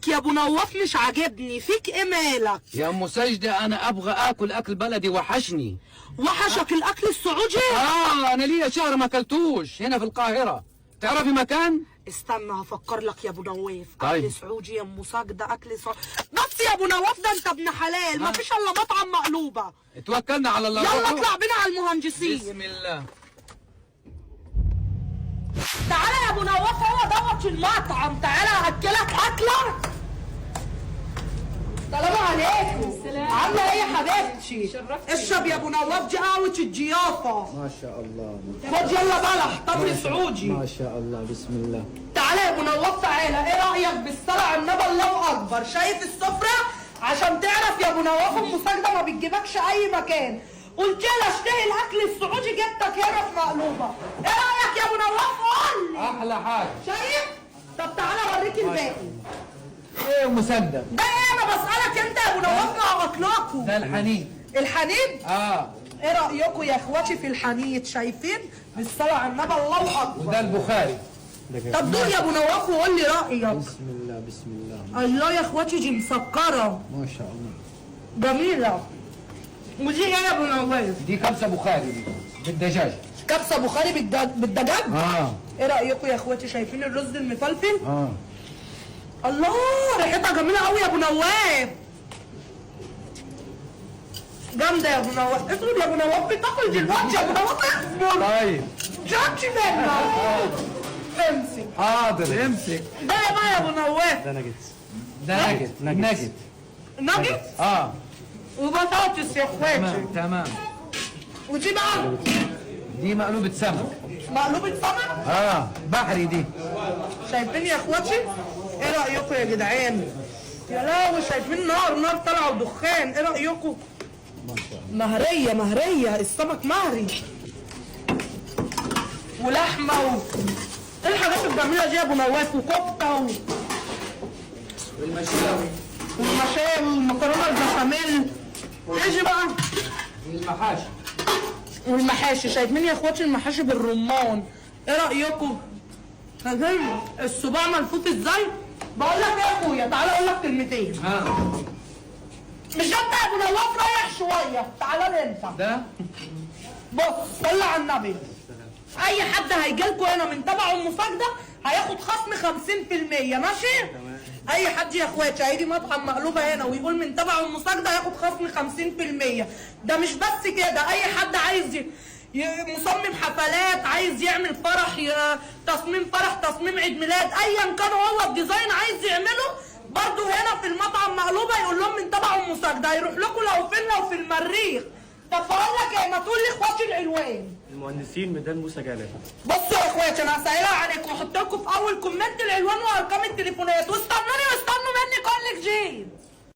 مالك يا ابو نواف؟ مش عاجبني فيك، ايه مالك؟ يا ام سجدة انا ابغى اكل اكل بلدي، وحشني. وحشك الاكل السعودي؟ انا ليا شهر ما اكلتوش هنا في القاهرة. تعرفي مكان؟ استنى هفكر لك يا ابو نواف. طيب. اكل سعودي يا ام ساجدة، اكل سعودي. بس يا ابو نواف ده انت ابن حلال، مفيش الا مطعم مقلوبة. توكلنا على الله. يلا اطلع بينا على المهندسين. بسم الله. تعالى يا ابو نواف، هو دوت المطعم. تعالى هاكلك اكله. السلام عليكم. عامله ايه يا حبيبتي؟ اشرب يا ابو نواف، دي قهوه الضيافه. ما شاء الله. خد يلا بلح تمر سعودي. ما شاء الله. بسم الله. تعالى يا ابو نواف، تعالى. ايه رايك بالصلاه على النبي؟ الله اكبر. شايف السفره؟ عشان تعرف يا ابو نواف ام ساجده ما بتجيبكش اي مكان. قلت لها اشتهي الاكل السعودي، جبتك هنا في مقلوبه. ايه رايك يا ابو نواف؟ قول لي. احلى حاجة. شايف؟ طب تعالى اوريك الباقي. ايه يا ام سجدة؟ ده ايه؟ انا بسالك انت يا ابو نواف، قهوت لكم. ده الحنين. الحنين؟ اه. ايه رايكم يا اخواتي في الحنيت؟ شايفين؟ بالصلاه على النبي الله اكبر. وده البخاري. طب دول يا ابو نواف وقول لي رايك. بسم الله. بسم الله. الله يا اخواتي، دي مسكره ما شاء الله. جميله. ودي ايه يا ابو نواف؟ دي كبسة بخاري دي بالدجاج. كبسه بخاري بالدجاج. ايه رايكم يا اخواتي؟ شايفين الرز المفلفل؟ اه الله، ريحتها جميله قوي يا ابو نواف. جامده يا ابو نواف. اسود يا ابو نواف، بتاكل دلوقتي يا ابو نواف؟ اصبر. طيب. جاتش منك. امسك. حاضر امسك. ده ايه بقى يا ابو نواف؟ ده ناجتس. ده نجت. ناجت اه وبطاطس يا اخواتي. تمام. ودي بقى دي مقلوبة سمك. مقلوبة سمك. بحري دي. شايفين يا اخواتي؟ ايه رايكم يا جدعان؟ يا لهوي، شايفين نار طالعه ودخان. ايه رايكم؟ ما شاء الله. مهريه السمك مهري. ولحمه ايه الحاجات الجميله دي يا ابو نواف؟ وكفته والمشاوي. والمشاوي والمكرونه البشاميل. ايش بقى؟ والمحاشي. والمحاشي. شايفين يا اخواتي المحاشي بالرمان؟ ايه رايكم؟ شايفين الصباع ملفوت ازاي؟ بقول لك ايه يا اخويا، تعالى اقول لك كلمتين. مش انت يا ابو نواف رايح شويه؟ تعالى لي انت. ده بص صلي على النبي. اي حد هيجي لكم هنا من تبع ام ساجده هياخد خصم 50%، ماشي؟ اي حد يا اخواتي هيجي مطعم مقلوبه هنا ويقول من تبع ام ساجده هياخد خصم 50%. ده مش بس كده، اي حد عايز مصمم حفلات، عايز يعمل فرح، تصميم فرح، تصميم عيد ميلاد، ايا كان هو الديزاين عايز يعمله، برضه هنا في المطعم مقلوبه يقول لهم من تبع ام ساجده. هيروح لكم لو في المريخ. طب بقول لك ايه، ما تقول لي اخواتي العنوان. المهندسين ميدان موسى جلال. بصوا يا اخواتي، انا هسهلها عليكم واحط لكم في اول كومنت العنوان وارقام التليفونات، واستنوا مني كل جديد.